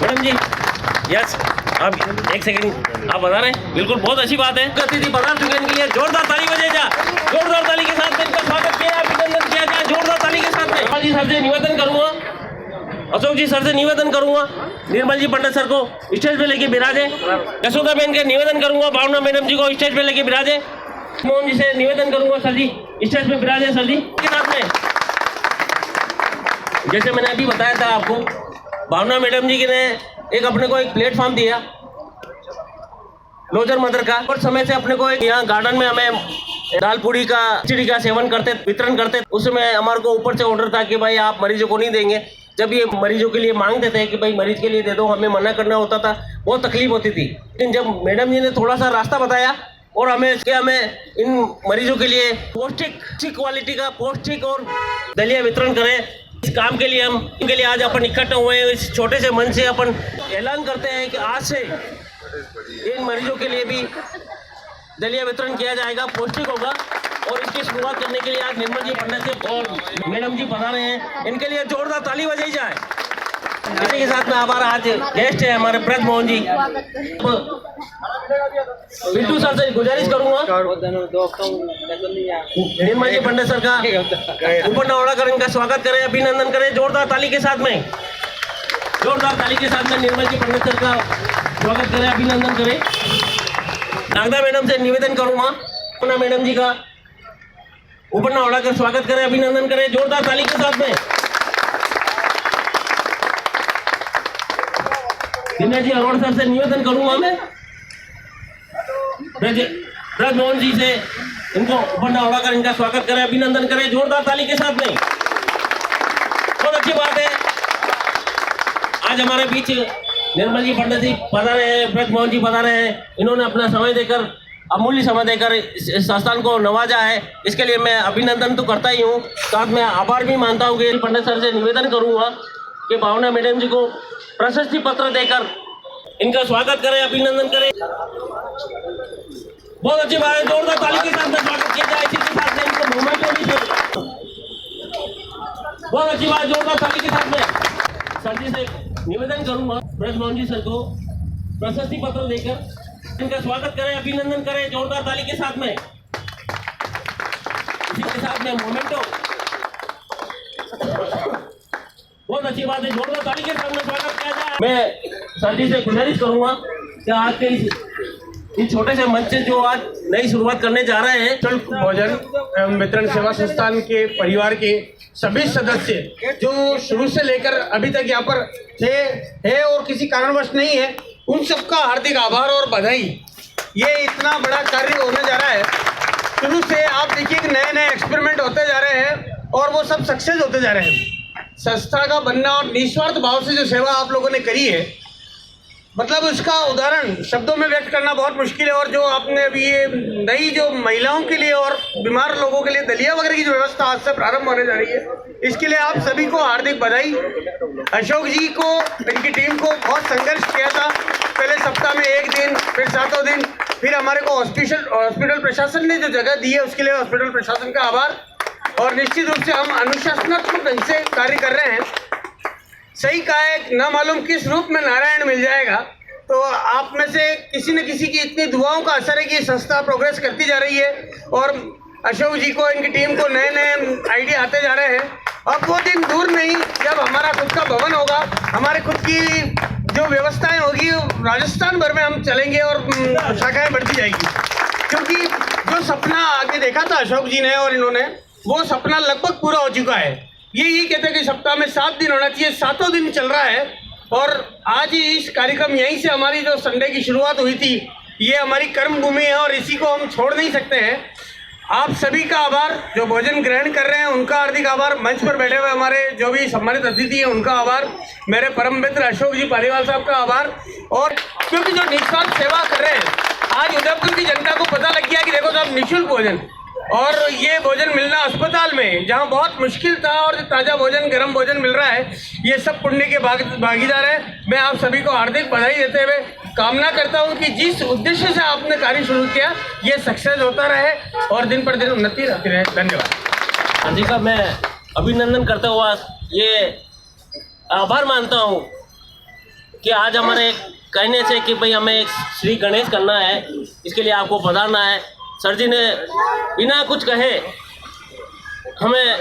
Madam जी, yes, आप एक second, आप बता रहे हैं, बिल्कुल बहुत अच्छी बात है। अतिथि पधार चुके हैं, इनके लिए जोरदार ताली बजे जा, जोरदार ताली के साथ इनका स्वागत किया, अभिनंदन किया जाए जोरदार ताली के साथ में। जी सर से निवेदन करूंगा, अशोक जी सर से निवेदन करूंगा, निर्मल जी पंडित सर को स्टेज पे लेके बिराजे। यशोदा बहन के निवेदन करूंगा, भावना मैडम जी को स्टेज पे लेके बिराजे। मोहन जी से निवेदन करूंगा, सर जी स्टेज पे बिराजे सर जी के साथ में। जैसे मैंने अभी बताया था आपको, भावना मैडम जी ने एक अपने को एक प्लेटफॉर्म दिया लोजर मदर का, और समय से अपने को यहाँ गार्डन में हमें दाल पूड़ी का खिचड़ी का सेवन करते, वितरण करते। उस समय हमारे को ऊपर से ऑर्डर था कि भाई आप मरीजों को नहीं देंगे। जब ये मरीजों के लिए मांगते थे कि भाई मरीज के लिए दे दो, हमें मना करना होता था, बहुत तकलीफ होती थी। लेकिन जब मैडम जी ने थोड़ा सा रास्ता बताया और हमें इन मरीजों के लिए पौष्टिक, अच्छी क्वालिटी का पौष्टिक और दलिया वितरण करें, इस काम के लिए इनके लिए आज अपन इकट्ठा हुए हैं। इस छोटे से मन से अपन ऐलान करते हैं कि आज से इन मरीजों के लिए भी दलिया वितरण किया जाएगा, पौष्टिक होगा। और इसकी शुरुआत करने के लिए आज निर्मल जी पंडित जी और मैडम जी बता रहे हैं, इनके लिए जोरदार ताली बजाई जाए। इसी के साथ में हमारा आज गेस्ट है हमारे ब्रज मोहन जी। बिट्टू सर से गुजारिश करूंगा, निर्मल जी पंडित सर का ऊपर नौड़ा कर इनका स्वागत करें, अभिनंदन करें जोरदार ताली के साथ में, जोरदार ताली के साथ में निर्मल जी पंडित सर का स्वागत करें, अभिनंदन करें। नागदा मैडम से निवेदन करूंगा, अपना मैडम जी का ऊपर नौड़ा कर स्वागत करें, अभिनंदन करें जोरदार ताली के साथ में। दिनेश जी अरोड़ सर से निवेदन करूंगा मैं, ब्रज मोहन जी से इनको ऊपर उड़ाकर इनका स्वागत करें, अभिनंदन करें जोरदार ताली के साथ में। बहुत अच्छी बात है, आज हमारे बीच निर्मल जी पंडित जी पधारे हैं, ब्रज मोहन जी पधारे हैं। इन्होंने अपना समय देकर, अमूल्य समय देकर इस संस्थान को नवाजा है। इसके लिए मैं अभिनंदन तो करता ही हूँ, साथ में आभार भी मानता हूँ कि पंडित सर से निवेदन करूँगा कि भावना मैडम जी को प्रशस्ति पत्र देकर इनका स्वागत करें, अभिनंदन करें। बहुत अच्छी बात है, जोरदार ताली के साथ में स्वागत किया जाए। इसी के साथ में इनको मूवमेंट में भी बहुत अच्छी बात, जोरदार ताली के साथ में सर जी से निवेदन करूंगा, ब्रज मोहन जी सर को प्रशस्ति पत्र देकर इनका स्वागत करें, अभिनंदन करें जोरदार ताली के साथ में। इसी के साथ में मोमेंटो, बहुत अच्छी बात है, जोरदार ताली के साथ में स्वागत किया जाए। मैं सर जी से गुजारिश करूंगा कि आज के इस छोटे से मंच से जो आज नई शुरुआत करने जा रहे हैं, भोजन एवं वितरण सेवा संस्थान के परिवार के सभी सदस्य जो शुरू से लेकर अभी तक यहाँ पर है और किसी कारणवश नहीं है, उन सबका हार्दिक आभार और बधाई। ये इतना बड़ा कार्य होने जा रहा है, शुरू से आप देखिए कि नए नए एक्सपेरिमेंट होते जा रहे हैं और वो सब सक्सेस होते जा रहे हैं। संस्था का बनना और निस्वार्थ भाव से जो सेवा आप लोगों ने करी है, मतलब उसका उदाहरण शब्दों में व्यक्त करना बहुत मुश्किल है। और जो आपने अभी ये नई जो महिलाओं के लिए और बीमार लोगों के लिए दलिया वगैरह की जो व्यवस्था आज से प्रारंभ होने जा रही है, इसके लिए आप सभी को हार्दिक बधाई। अशोक जी को, इनकी टीम को बहुत संघर्ष किया था, पहले सप्ताह में 1 दिन, फिर 7 दिन, फिर हमारे को हॉस्पिटल प्रशासन ने जो जगह दी है उसके लिए हॉस्पिटल प्रशासन का आभार। और निश्चित रूप से हम अनुशासनात्मक ढंग से कार्य कर रहे हैं। सही कहा है, न मालूम किस रूप में नारायण मिल जाएगा। तो आप में से किसी न किसी की इतनी दुआओं का असर है कि संस्था प्रोग्रेस करती जा रही है और अशोक जी को, इनकी टीम को नए नए आइडिया आते जा रहे हैं। अब वो दिन दूर नहीं जब हमारा खुद का भवन होगा, हमारे खुद की जो व्यवस्थाएं होगी, राजस्थान भर में हम चलेंगे और शाखाएं बढ़ती जाएगी। क्योंकि जो सपना आगे देखा था अशोक जी ने और इन्होंने, वो सपना लगभग पूरा हो चुका है। यही कहते हैं कि सप्ताह में 7 दिन होना चाहिए, 7 दिन चल रहा है। और आज ही इस कार्यक्रम यहीं से हमारी जो संडे की शुरुआत हुई थी, ये हमारी कर्म भूमि है और इसी को हम छोड़ नहीं सकते हैं। आप सभी का आभार, जो भोजन ग्रहण कर रहे हैं उनका हार्दिक आभार, मंच पर बैठे हुए हमारे जो भी सम्मानित अतिथि हैं उनका आभार, मेरे परम मित्र अशोक जी पालीवाल साहब का आभार। और क्योंकि जो निस्वार्थ सेवा कर रहे हैं, आज उदयपुर की जनता को पता लग गया कि देखो साहब, निःशुल्क भोजन, और ये भोजन मिलना अस्पताल में जहां बहुत मुश्किल था, और ताज़ा भोजन, गर्म भोजन मिल रहा है, ये सब पुण्य के भागीदार हैं। मैं आप सभी को हार्दिक बधाई देते हुए कामना करता हूं कि जिस उद्देश्य से आपने कार्य शुरू किया, ये सक्सेस होता रहे और दिन पर दिन उन्नति होती रहे। धन्यवाद। हाँ जी का मैं अभिनंदन करता हुआ ये आभार मानता हूँ कि आज हमारे कहने से कि भाई हमें एक श्री गणेश करना है, इसके लिए आपको पधारना है। सर जी ने बिना कुछ कहे हमें,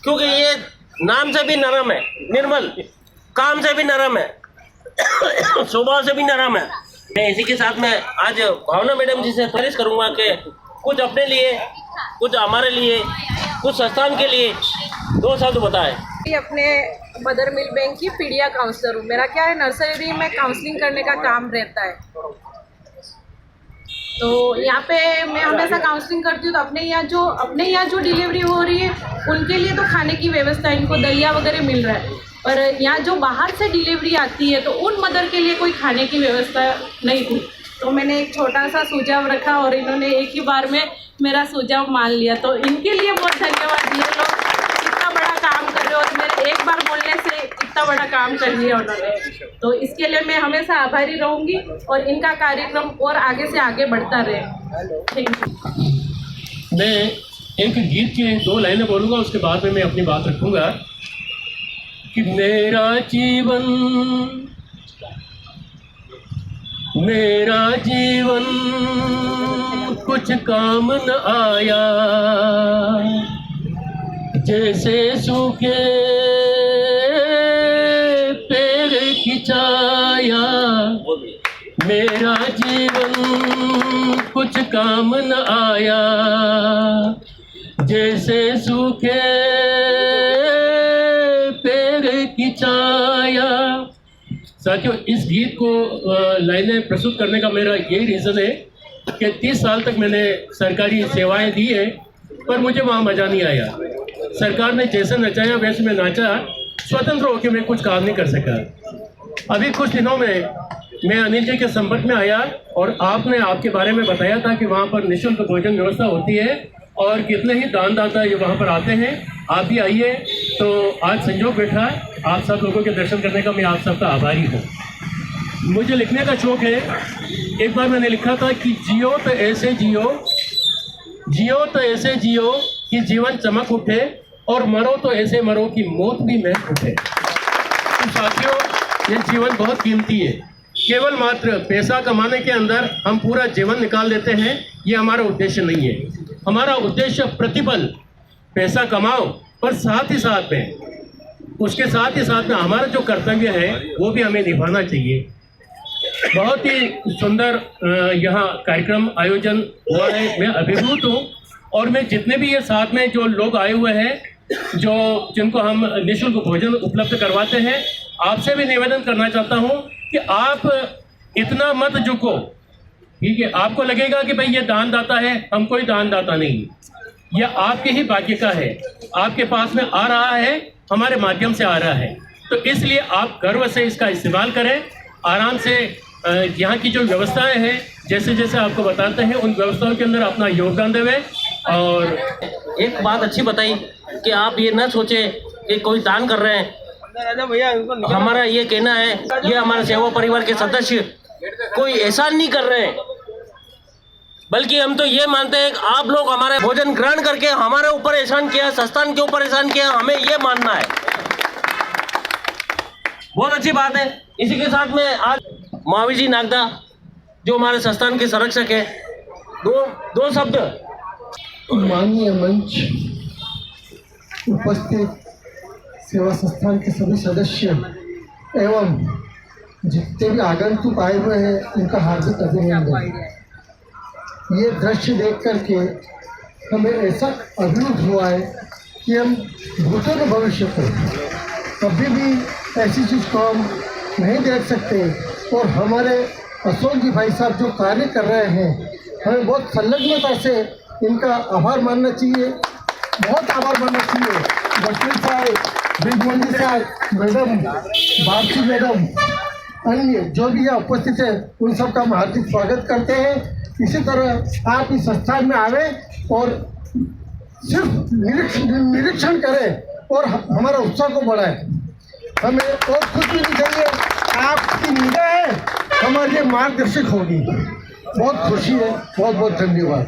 क्योंकि ये नाम से भी नरम है, निर्मल, काम से भी नरम है, स्वभाव से भी नरम है। मैं इसी के साथ में आज भावना मैडम जी से फरिश करूँगा कि कुछ अपने लिए, कुछ हमारे लिए, कुछ संस्थान के लिए 2 शब्द बताएं। अपने मदर मिल्क बैंक की पीडिया काउंसलर हूँ। मेरा क्या है, नर्सरी में काउंसलिंग करने का काम रहता है। तो यहाँ पे मैं हमेशा काउंसलिंग करती हूँ। तो अपने यहाँ जो डिलीवरी हो रही है उनके लिए तो खाने की व्यवस्था, इनको दलिया वगैरह मिल रहा है। पर यहाँ जो बाहर से डिलीवरी आती है तो उन मदर के लिए कोई खाने की व्यवस्था नहीं थी। तो मैंने एक छोटा सा सुझाव रखा और इन्होंने एक ही बार में मेरा सुझाव मान लिया। तो इनके लिए बहुत धन्यवाद। ये लोग इतना बड़ा काम कर रहे हो और मेरे एक बार बोलने से इतना बड़ा काम कर लिया उन्होंने। तो इसके लिए मैं हमेशा आभारी रहूँगी और इनका कार्यक्रम और आगे से आगे बढ़ता रहे। Thank you. मैं एक गीत के 2 लाइनें बोलूँगा, उसके बाद में मैं अपनी बात रखूँगा कि मेरा जीवन कुछ काम न आया, जैसे सूखे पेड़ की छाया। मेरा जीवन कुछ काम न आया, जैसे सूखे पेड़ की छाया। साथियों, इस गीत को लाइनें प्रस्तुत करने का मेरा यही रीज़न है कि 30 साल तक मैंने सरकारी सेवाएं दी है, पर मुझे वहाँ मज़ा नहीं आया। सरकार ने जैसे नचाया वैसे मैं नाचा, स्वतंत्र होकर मैं कुछ काम नहीं कर सका। अभी कुछ दिनों में मैं अनिल जी के संपर्क में आया और आपने आपके बारे में बताया था कि वहाँ पर निःशुल्क भोजन व्यवस्था होती है और कितने ही दानदाता ये वहाँ पर आते हैं। आप भी आइए। तो आज संजोग बैठा आप सब लोगों के दर्शन करने का, मैं आप सबका आभारी हूँ। मुझे लिखने का शौक़ है। एक बार मैंने लिखा था कि जियो तो ऐसे जियो, जियो तो ऐसे जियो कि जीवन चमक उठे, और मरो तो ऐसे मरो कि मौत भी महक उठे। तो साथियों, ये जीवन बहुत कीमती है। केवल मात्र पैसा कमाने के अंदर हम पूरा जीवन निकाल देते हैं, ये हमारा उद्देश्य नहीं है। हमारा उद्देश्य प्रतिपल पैसा कमाओ, पर साथ ही साथ में उसके साथ ही साथ में हमारा जो कर्तव्य है वो भी हमें निभाना चाहिए। बहुत ही सुंदर यहाँ कार्यक्रम आयोजन हुआ है। मैं अभिभूत हूँ और मैं जितने भी ये साथ में जो लोग आए हुए हैं, जिनको हम निःशुल्क भोजन उपलब्ध करवाते हैं, आपसे भी निवेदन करना चाहता हूँ कि आप इतना मत झुको। ठीक है, आपको लगेगा कि भाई ये दानदाता है, हम कोई दानदाता नहीं, यह आपके ही भाग्य का है, आपके पास में आ रहा है, हमारे माध्यम से आ रहा है। तो इसलिए आप गर्व से इसका इस्तेमाल करें, आराम से यहाँ की जो व्यवस्थाएं हैं जैसे जैसे आपको बताते हैं उन व्यवस्थाओं के अंदर अपना योगदान देवें। और एक बात अच्छी बताई कि आप ये ना सोचे कि कोई दान कर रहे हैं। हमारा ये कहना है, ये हमारे सेवा परिवार के सदस्य कोई एहसान नहीं कर रहे हैं, बल्कि हम तो ये मानते हैं कि आप लोग हमारे भोजन ग्रहण करके हमारे ऊपर एहसान किया, संस्थान के ऊपर एहसान किया, हमें ये मानना है। बहुत अच्छी बात है। इसी के साथ में आज महावीर जी नागदा जो हमारे संस्थान के संरक्षक है, दो शब्द। माननीय मंच, उपस्थित सेवा संस्थान के सभी सदस्य एवं जितने भी आगंतुक आए हुए हैं, उनका हार्दिक अभिनंदन। ये दृश्य देख करके हमें ऐसा अभिभूत हुआ है कि हम भूतों के भविष्य को कभी भी ऐसी चीज़ को हम नहीं देख सकते। और हमारे अशोक जी भाई साहब जो कार्य कर रहे हैं, हमें बहुत संलग्नता से इनका आभार मानना चाहिए, बहुत आभार मानना चाहिए। डॉक्टर साहब, ब्रिजमंडी साहब, मैडम बापसी मैडम, अन्य जो भी यहाँ उपस्थित है, उन सब का हम हार्दिक स्वागत करते हैं। इसी तरह आप इस संस्थान में आवे और सिर्फ निरीक्षण करें और हमारा उत्साह को बढ़ाएं। हमें और कुछ भी नहीं चाहिए, आपकी निगाहें हमारे लिए मार्गदर्शक होगी। बहुत खुशी है, बहुत बहुत धन्यवाद।